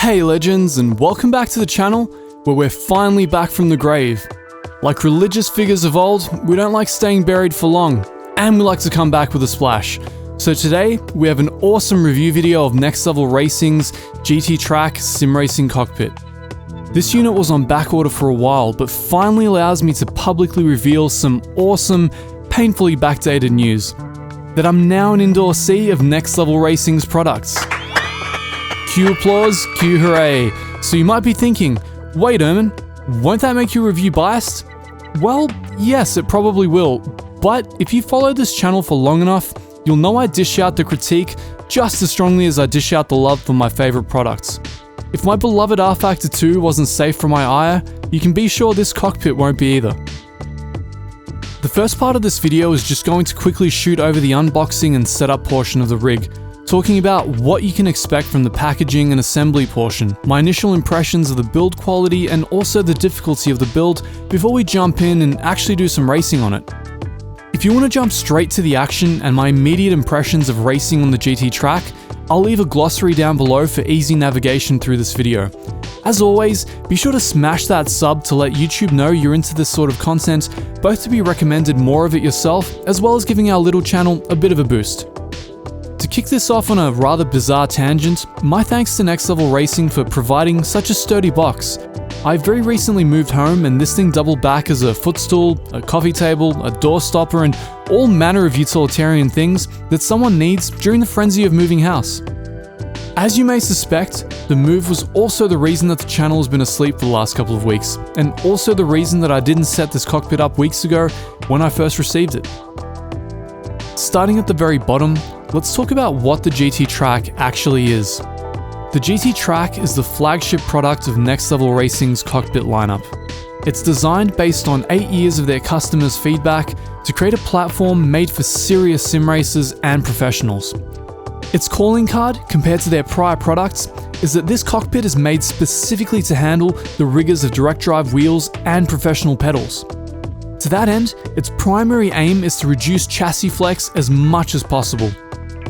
Hey legends, and welcome back to the channel where we're finally back from the grave. Like religious figures of old, we don't like staying buried for long, and we like to come back with a splash. So today, we have an awesome review video of Next Level Racing's GTtrack sim racing cockpit. This unit was on back order for a while, but finally allows me to publicly reveal some awesome, painfully backdated news. That I'm now an endorsee of Next Level Racing's products. Cue applause, cue hooray. So you might be thinking, wait Erman, won't that make your review biased? Well, yes, it probably will, but if you follow this channel for long enough, you'll know I dish out the critique just as strongly as I dish out the love for my favourite products. If my beloved rFactor 2 wasn't safe from my ire, you can be sure this cockpit won't be either. The first part of this video is just going to quickly shoot over the unboxing and setup portion of the rig, talking about what you can expect from the packaging and assembly portion, my initial impressions of the build quality and also the difficulty of the build before we jump in and actually do some racing on it. If you want to jump straight to the action and my immediate impressions of racing on the GTtrack, I'll leave a glossary down below for easy navigation through this video. As always, be sure to smash that sub to let YouTube know you're into this sort of content, both to be recommended more of it yourself, as well as giving our little channel a bit of a boost. To kick this off on a rather bizarre tangent, my thanks to Next Level Racing for providing such a sturdy box. I very recently moved home and this thing doubled back as a footstool, a coffee table, a door stopper, and all manner of utilitarian things that someone needs during the frenzy of moving house. As you may suspect, the move was also the reason that the channel has been asleep for the last couple of weeks, and also the reason that I didn't set this cockpit up weeks ago when I first received it. Starting at the very bottom, let's talk about what the GTtrack actually is. The GTtrack is the flagship product of Next Level Racing's cockpit lineup. It's designed based on 8 years of their customers' feedback to create a platform made for serious sim racers and professionals. Its calling card, compared to their prior products, is that this cockpit is made specifically to handle the rigors of direct drive wheels and professional pedals. To that end, its primary aim is to reduce chassis flex as much as possible.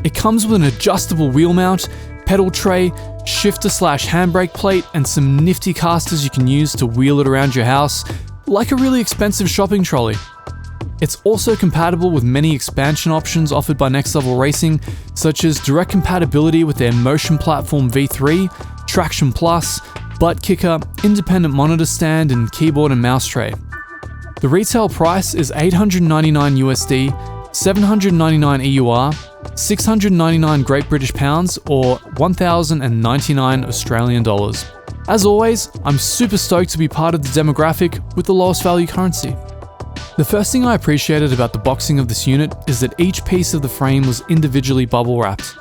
It comes with an adjustable wheel mount, pedal tray, shifter/handbrake plate, and some nifty casters you can use to wheel it around your house, like a really expensive shopping trolley. It's also compatible with many expansion options offered by Next Level Racing, such as direct compatibility with their Motion Platform V3, Traction Plus, butt kicker, independent monitor stand, and keyboard and mouse tray. The retail price is $899 USD, $799 EUR, 699 Great British Pounds, or 1,099 Australian dollars. As always, I'm super stoked to be part of the demographic with the lowest value currency. The first thing I appreciated about the boxing of this unit is that each piece of the frame was individually bubble wrapped.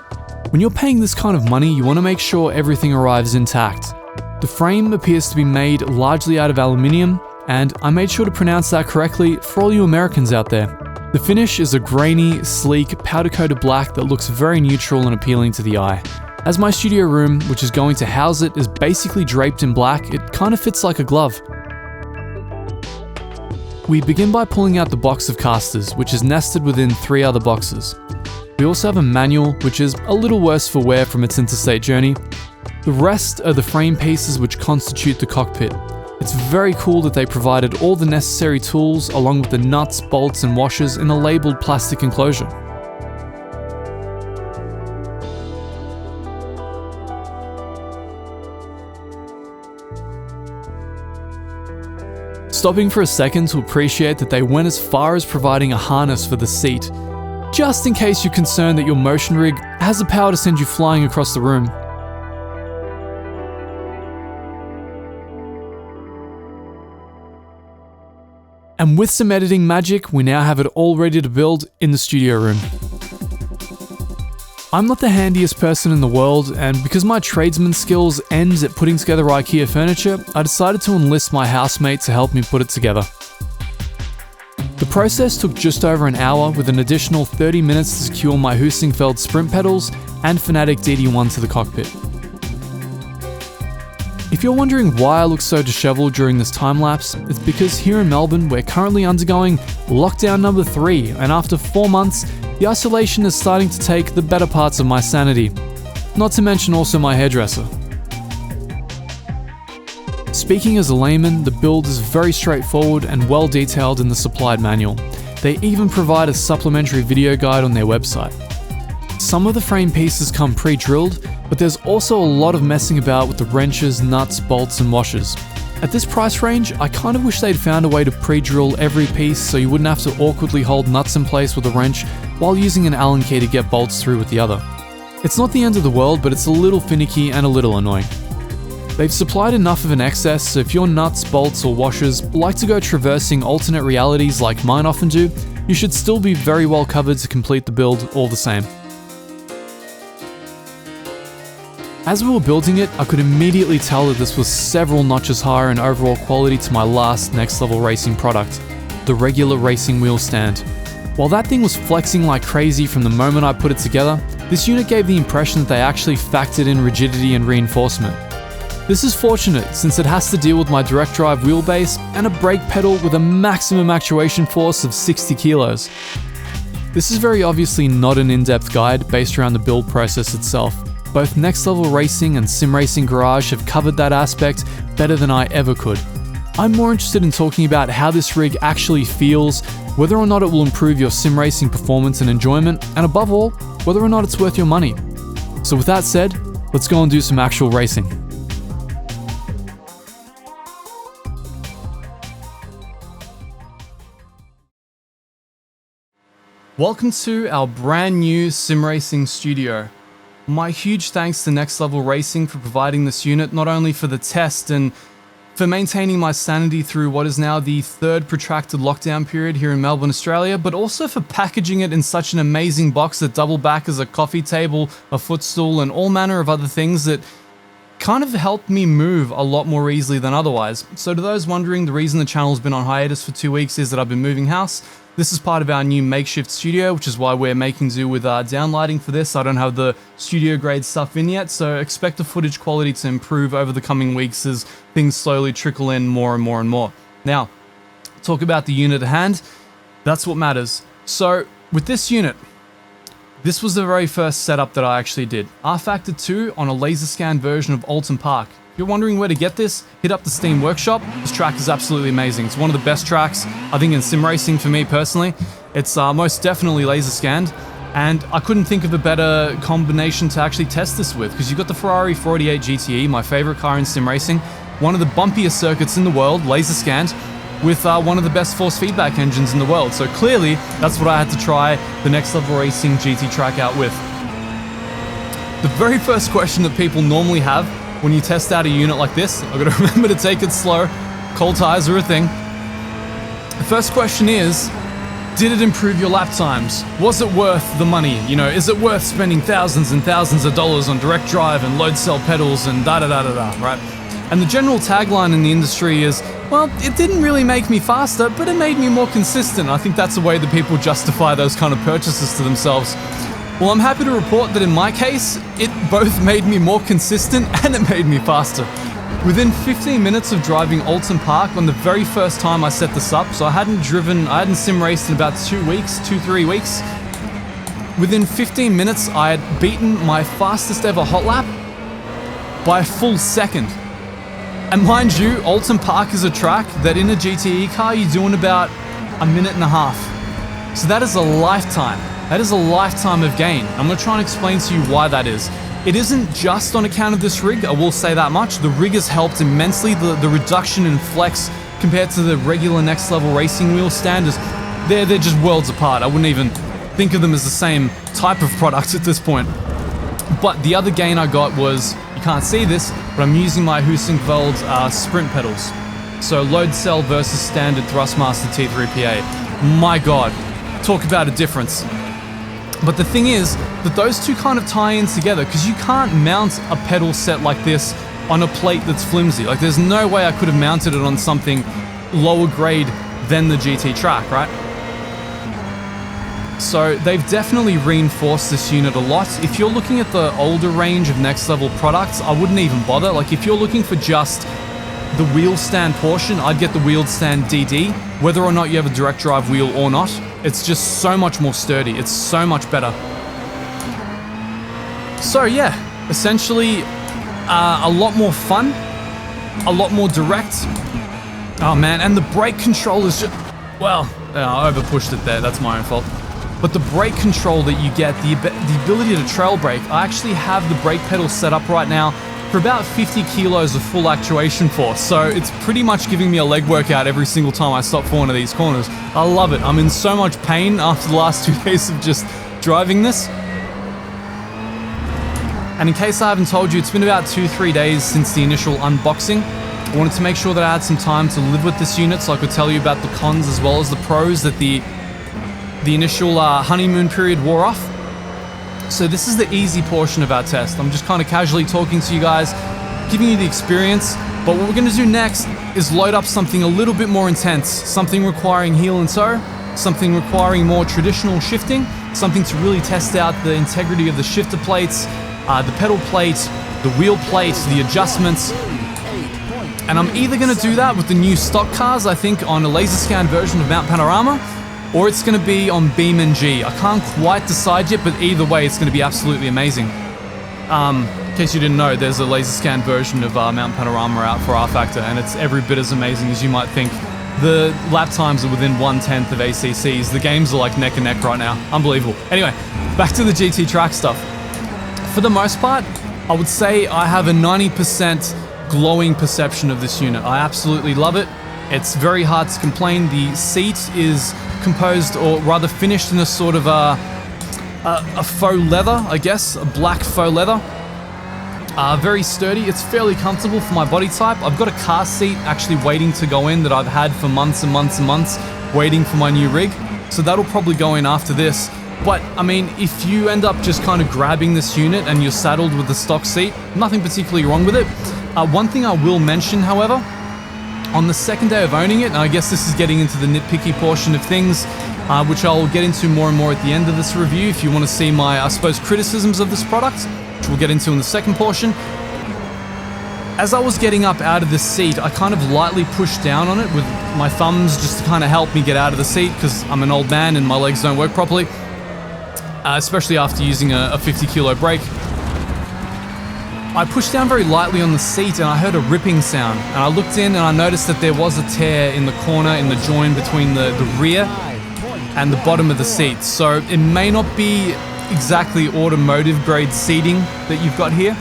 When you're paying this kind of money, you want to make sure everything arrives intact. The frame appears to be made largely out of aluminium, and I made sure to pronounce that correctly for all you Americans out there. The finish is a grainy, sleek, powder-coated black that looks very neutral and appealing to the eye. As my studio room, which is going to house it, is basically draped in black, it kind of fits like a glove. We begin by pulling out the box of casters, which is nested within 3 other boxes. We also have a manual, which is a little worse for wear from its interstate journey. The rest are the frame pieces which constitute the cockpit. It's very cool that they provided all the necessary tools along with the nuts, bolts and washers in a labelled plastic enclosure. Stopping for a second to appreciate that they went as far as providing a harness for the seat, just in case you're concerned that your motion rig has the power to send you flying across the room. And with some editing magic, we now have it all ready to build in the studio room. I'm not the handiest person in the world, and because my tradesman skills ends at putting together IKEA furniture, I decided to enlist my housemate to help me put it together. The process took just over an hour, with an additional 30 minutes to secure my Heusinkveld sprint pedals and Fanatec DD1 to the cockpit. If you're wondering why I look so disheveled during this time lapse, it's because here in Melbourne we're currently undergoing lockdown number 3, and after 4 months, the isolation is starting to take the better parts of my sanity. Not to mention also my hairdresser. Speaking as a layman, the build is very straightforward and well detailed in the supplied manual. They even provide a supplementary video guide on their website. Some of the frame pieces come pre-drilled, but there's also a lot of messing about with the wrenches, nuts, bolts and washers. At this price range, I kind of wish they'd found a way to pre-drill every piece so you wouldn't have to awkwardly hold nuts in place with a wrench while using an Allen key to get bolts through with the other. It's not the end of the world, but it's a little finicky and a little annoying. They've supplied enough of an excess, so if your nuts, bolts or washers like to go traversing alternate realities like mine often do, you should still be very well covered to complete the build all the same. As we were building it, I could immediately tell that this was several notches higher in overall quality to my last next level racing product, the regular racing wheel stand. While that thing was flexing like crazy from the moment I put it together, this unit gave the impression that they actually factored in rigidity and reinforcement. This is fortunate since it has to deal with my direct drive wheelbase and a brake pedal with a maximum actuation force of 60 kilos. This is very obviously not an in-depth guide based around the build process itself. Both Next Level Racing and Sim Racing Garage have covered that aspect better than I ever could. I'm more interested in talking about how this rig actually feels, whether or not it will improve your sim racing performance and enjoyment, and above all, whether or not it's worth your money. So with that said, let's go and do some actual racing. Welcome to our brand new sim racing studio. My huge thanks to Next Level Racing for providing this unit, not only for the test and for maintaining my sanity through what is now the third protracted lockdown period here in Melbourne, Australia, but also for packaging it in such an amazing box that double back as a coffee table, a footstool, and all manner of other things that kind of helped me move a lot more easily than otherwise. So to those wondering, the reason the channel's been on hiatus for 2 weeks is that I've been moving house. This is part of our new makeshift studio, which is why we're making do with downlighting for this. I don't have the studio grade stuff in yet, so expect the footage quality to improve over the coming weeks as things slowly trickle in more and more and more. Now, talk about the unit at hand. That's what matters. So with this unit, this was the very first setup that I actually did. rFactor 2 on a laser scan version of Alton Park. If you're wondering where to get this, hit up the Steam Workshop. This track is absolutely amazing. It's one of the best tracks, I think, in sim racing for me personally. It's most definitely laser scanned, and I couldn't think of a better combination to actually test this with, because you've got the Ferrari 488 GTE, my favorite car in sim racing, one of the bumpiest circuits in the world, laser scanned, with one of the best force feedback engines in the world. So clearly, that's what I had to try the Next Level Racing GTtrack out with. The very first question that people normally have when you test out a unit like this, I've got to remember to take it slow, cold tires are a thing. The first question is, did it improve your lap times? Was it worth the money? You know, is it worth spending thousands and thousands of dollars on direct drive and load cell pedals and da-da-da-da-da, right? And the general tagline in the industry is, well, it didn't really make me faster, but it made me more consistent. I think that's the way that people justify those kind of purchases to themselves. Well, I'm happy to report that in my case, it both made me more consistent and it made me faster. Within 15 minutes of driving Alton Park on the very first time I set this up, so I hadn't sim raced in about 3 weeks. Within 15 minutes, I had beaten my fastest ever hot lap by a full second. And mind you, Alton Park is a track that in a GTE car, you do in about a minute and a half. So that is a lifetime. That is a lifetime of gain. I'm going to try and explain to you why that is. It isn't just on account of this rig, I will say that much. The rig has helped immensely. The reduction in flex compared to the regular Next Level Racing wheel standards, they're just worlds apart. I wouldn't even think of them as the same type of product at this point. But the other gain I got was, you can't see this, but I'm using my Heusinkveld sprint pedals. So load cell versus standard Thrustmaster T3PA. My God, talk about a difference. But the thing is that those two kind of tie in together, because you can't mount a pedal set like this on a plate that's flimsy. Like, there's no way I could have mounted it on something lower grade than the GTtrack, right? So they've definitely reinforced this unit a lot. If you're looking at the older range of Next Level products, I wouldn't even bother. Like, if you're looking for just the wheel stand portion, I'd get the wheel stand DD, whether or not you have a direct drive wheel or not. It's just so much more sturdy. It's so much better. So yeah, essentially a lot more fun, a lot more direct. Oh man, and the brake control is just, well, I over pushed it there, that's my own fault. But the brake control that you get, the ability to trail brake, I actually have the brake pedal set up right now for about 50 kilos of full actuation force. So it's pretty much giving me a leg workout every single time I stop for one of these corners. I love it. I'm in so much pain after the last 2 days of just driving this. And in case I haven't told you, it's been about 2-3 days since the initial unboxing. I wanted to make sure that I had some time to live with this unit so I could tell you about the cons as well as the pros that the initial honeymoon period wore off. So this is the easy portion of our test. I'm just kind of casually talking to you guys, giving you the experience. But what we're going to do next is load up something a little bit more intense, something requiring heel and toe, something requiring more traditional shifting, something to really test out the integrity of the shifter plates, the pedal plate, the wheel plate, the adjustments. And I'm either going to do that with the new stock cars, I think, on a laser scan version of Mount Panorama, or it's going to be on BeamNG. I can't quite decide yet, but either way, it's going to be absolutely amazing. In case you didn't know, there's a laser scan version of Mount Panorama out for rFactor, and it's every bit as amazing as you might think. The lap times are within 1/10 of ACCs. The games are like neck and neck right now. Unbelievable. Anyway, back to the GTtrack stuff. For the most part, I would say I have a 90% glowing perception of this unit. I absolutely love it. It's very hard to complain. The seat is composed, or rather finished, in a sort of a faux leather, I guess, a black faux leather. Very sturdy. It's fairly comfortable for my body type. I've got a car seat actually waiting to go in that I've had for months and months and months, waiting for my new rig. So that'll probably go in after this. But, I mean, if you end up just kind of grabbing this unit and you're saddled with the stock seat, nothing particularly wrong with it. One thing I will mention, however, on the second day of owning it, and I guess this is getting into the nitpicky portion of things, which I'll get into more and more at the end of this review if you want to see my, I suppose, criticisms of this product, which we'll get into in the second portion. As I was getting up out of the seat, I kind of lightly pushed down on it with my thumbs just to kind of help me get out of the seat because I'm an old man and my legs don't work properly, especially after using a 50 kilo brake. I pushed down very lightly on the seat and I heard a ripping sound, and I looked in and I noticed that there was a tear in the corner in the join between the rear and the bottom of the seat. So it may not be exactly automotive grade seating that you've got here,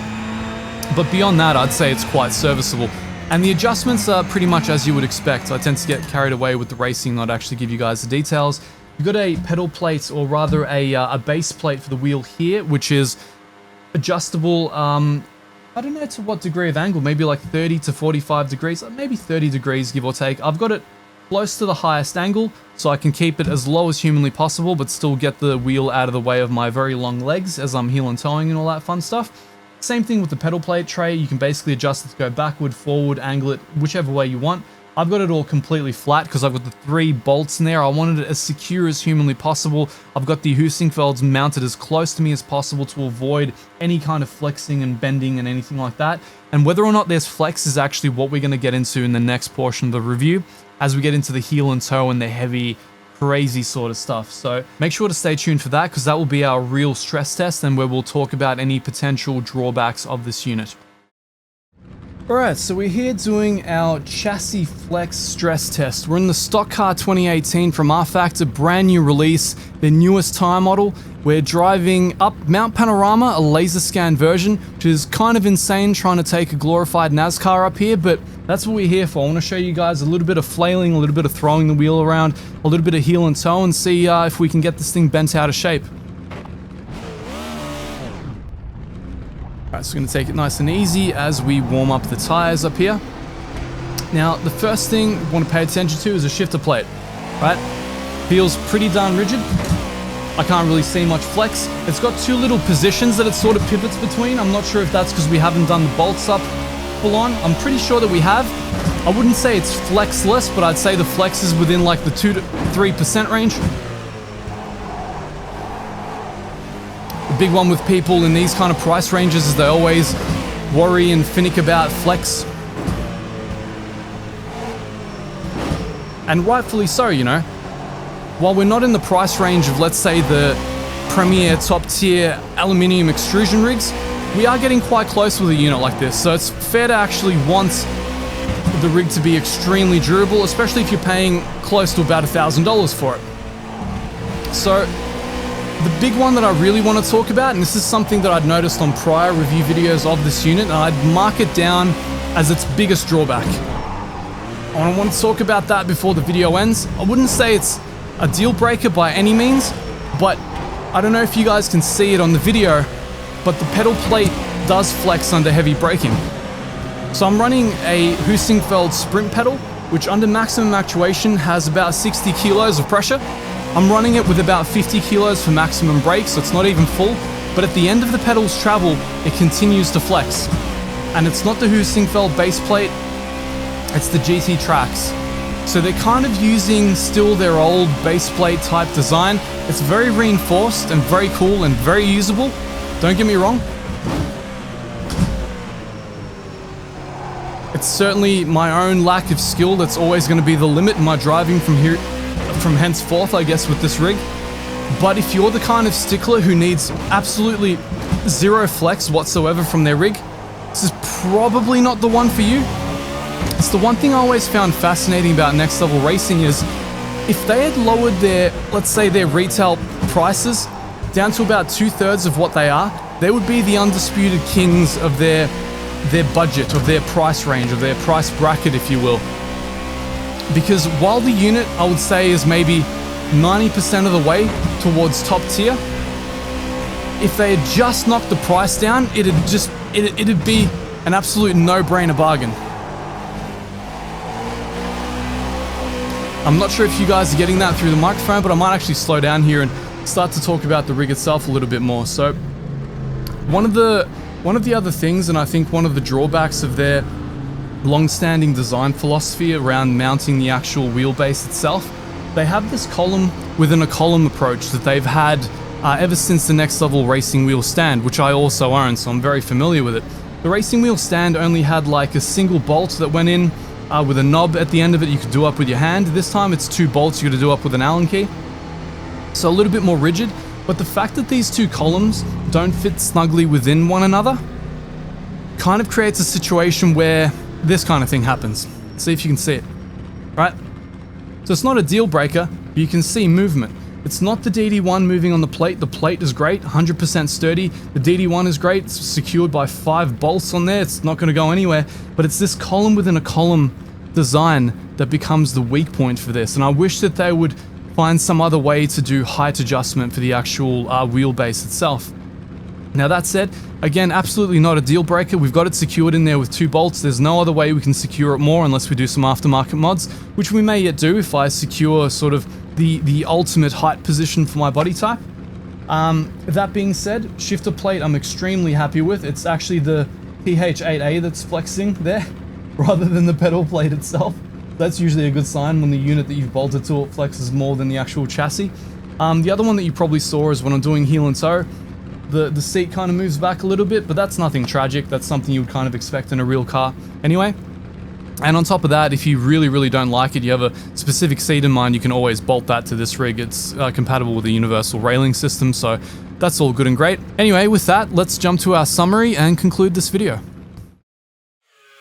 but beyond that I'd say it's quite serviceable. And the adjustments are pretty much as you would expect. I tend to get carried away with the racing, not actually give you guys the details. You've got a pedal plate, or rather a base plate for the wheel here, which is adjustable, I don't know to what degree of angle, maybe like 30 to 45 degrees, maybe 30 degrees give or take. I've got it close to the highest angle, so I can keep it as low as humanly possible, but still get the wheel out of the way of my very long legs as I'm heel and toeing and all that fun stuff. Same thing with the pedal plate tray. You can basically adjust it to go backward, forward, angle it, whichever way you want. I've got it all completely flat because I've got the 3 bolts in there. I wanted it as secure as humanly possible. I've got the Heusinkvelds mounted as close to me as possible to avoid any kind of flexing and bending and anything like that. And whether or not there's flex is actually what we're going to get into in the next portion of the review as we get into the heel and toe and the heavy, crazy sort of stuff. So make sure to stay tuned for that because that will be our real stress test and where we'll talk about any potential drawbacks of this unit. Alright, so we're here doing our chassis flex stress test. We're in the stock car 2018 from rFactor, brand new release, the newest tire model. We're driving up Mount Panorama, a laser scan version, which is kind of insane trying to take a glorified NASCAR up here, but that's what we're here for. I want to show you guys a little bit of flailing, a little bit of throwing the wheel around, a little bit of heel and toe, and see if we can get this thing bent out of shape. Alright, so we're going to take it nice and easy as we warm up the tires up here. Now, the first thing we want to pay attention to is a shifter plate, right? Feels pretty darn rigid. I can't really see much flex. It's got 2 little positions that it sort of pivots between. I'm not sure if that's because we haven't done the bolts up full on. I'm pretty sure that we have. I wouldn't say it's flexless, but I'd say the flex is within like the 2 to 3% range. The big one with people in these kind of price ranges is they always worry and finick about flex. And rightfully so, you know. While we're not in the price range of, let's say, the premier top tier aluminium extrusion rigs, we are getting quite close with a unit like this. So it's fair to actually want the rig to be extremely durable, especially if you're paying close to about $1,000 for it. So the big one that I really want to talk about, and this is something that I'd noticed on prior review videos of this unit, and I'd mark it down as its biggest drawback. I want to talk about that before the video ends. I wouldn't say it's a deal breaker by any means, but I don't know if you guys can see it on the video, but the pedal plate does flex under heavy braking. So I'm running a Heusinkveld sprint pedal, which under maximum actuation has about 60 kilos of pressure. I'm running it with about 50 kilos for maximum brake, so it's not even full, but at the end of the pedal's travel, it continues to flex. And it's not the Heusinkveld base plate, it's the GTtracks. So they're kind of using still their old base plate type design. It's very reinforced and very cool and very usable. Don't get me wrong. It's certainly my own lack of skill that's always going to be the limit in my driving from henceforth, I guess, with this rig. But if you're the kind of stickler who needs absolutely zero flex whatsoever from their rig, this is probably not the one for you. It's the one thing I always found fascinating about Next Level Racing is if they had lowered their, let's say their retail prices down to about 2/3 of what they are, they would be the undisputed kings of their budget, of their price range, of their price bracket, if you will. Because while the unit, I would say, is maybe 90% of the way towards top tier, if they had just knocked the price down, it'd be an absolute no-brainer bargain. I'm not sure if you guys are getting that through the microphone, but I might actually slow down here and start to talk about the rig itself a little bit more. So one of the other things, and I think one of the drawbacks of their long-standing design philosophy around mounting the actual wheelbase itself, they have this column within a column approach that they've had ever since the Next Level Racing Wheel stand, which I also own, so I'm very familiar with it. The Racing Wheel stand only had like a single bolt that went in with a knob at the end of it you could do up with your hand. This time it's 2 bolts you got to do up with an Allen key. So a little bit more rigid, but the fact that these 2 columns don't fit snugly within one another kind of creates a situation where this kind of thing happens. See if you can see it, right? So it's not a deal breaker, but you can see movement. It's not the DD1 moving on the plate. The plate is great, 100% sturdy. The DD1 is great. It's secured by 5 bolts on there. It's not going to go anywhere, but it's this column within a column design that becomes the weak point for this. And I wish that they would find some other way to do height adjustment for the actual wheelbase itself. Now that said, again, absolutely not a deal breaker. We've got it secured in there with 2 bolts. There's no other way we can secure it more unless we do some aftermarket mods, which we may yet do if I secure sort of the ultimate height position for my body type. That being said, shifter plate I'm extremely happy with. It's actually the TH8A that's flexing there rather than the pedal plate itself. That's usually a good sign when the unit that you've bolted to it flexes more than the actual chassis. The other one that you probably saw is when I'm doing heel and toe, the seat kind of moves back a little bit, but that's nothing tragic. That's something you would kind of expect in a real car anyway. And on top of that, if you really, really don't like it, you have a specific seat in mind, you can always bolt that to this rig. It's compatible with the universal railing system, so that's all good and great. Anyway, with that, let's jump to our summary and conclude this video.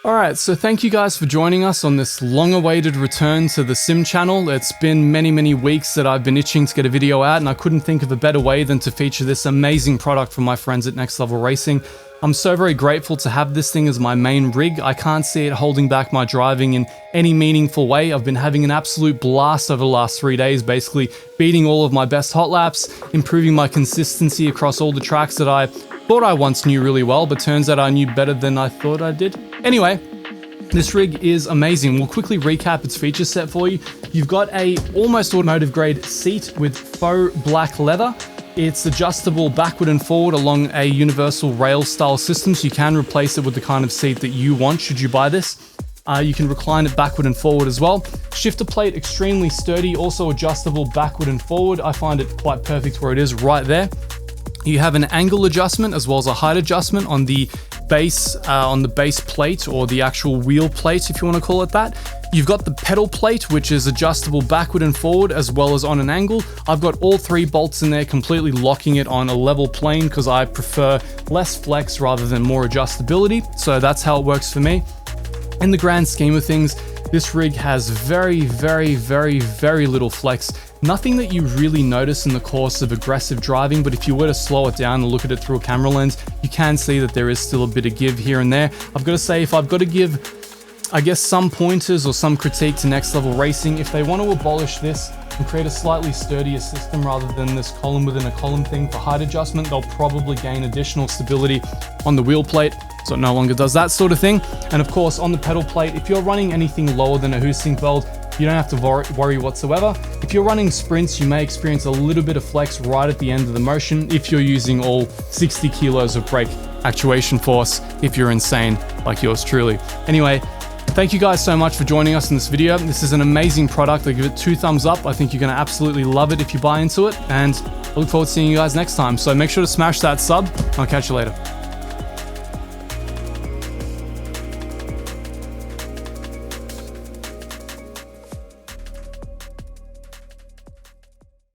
Alright, so thank you guys for joining us on this long-awaited return to the Sim channel. It's been many, many weeks that I've been itching to get a video out, and I couldn't think of a better way than to feature this amazing product from my friends at Next Level Racing. I'm so very grateful to have this thing as my main rig. I can't see it holding back my driving in any meaningful way. I've been having an absolute blast over the last 3 days, basically beating all of my best hot laps, improving my consistency across all the tracks that I thought I once knew really well, but turns out I knew better than I thought I did. Anyway, this rig is amazing. We'll quickly recap its feature set for you. You've got a almost automotive grade seat with faux black leather. It's adjustable backward and forward along a universal rail style system, so you can replace it with the kind of seat that you want should you buy this. You can recline it backward and forward as well. Shifter plate, extremely sturdy, also adjustable backward and forward. I find it quite perfect where it is right there. You have an angle adjustment as well as a height adjustment on the base plate, or the actual wheel plate if you want to call it that. You've got the pedal plate, which is adjustable backward and forward as well as on an angle. I've got all 3 bolts in there, completely locking it on a level plane because I prefer less flex rather than more adjustability. So that's how it works for me. in the grand scheme of things, this rig has very little flex. Nothing that you really notice in the course of aggressive driving, but if you were to slow it down and look at it through a camera lens, you can see that there is still a bit of give here and there. I've got to say, if I've got to give, I guess, some pointers or some critique to Next Level Racing, if they want to abolish this and create a slightly sturdier system rather than this column within a column thing for height adjustment, they'll probably gain additional stability on the wheel plate, so it no longer does that sort of thing. And of course, on the pedal plate, if you're running anything lower than a Heusinkveld, you don't have to worry whatsoever. If you're running sprints, you may experience a little bit of flex right at the end of the motion if you're using all 60 kilos of brake actuation force, if you're insane like yours truly. Anyway, thank you guys so much for joining us in this video. This is an amazing product. I give it 2 thumbs up. I think you're gonna absolutely love it if you buy into it, and I look forward to seeing you guys next time. So make sure to smash that sub. I'll catch you later.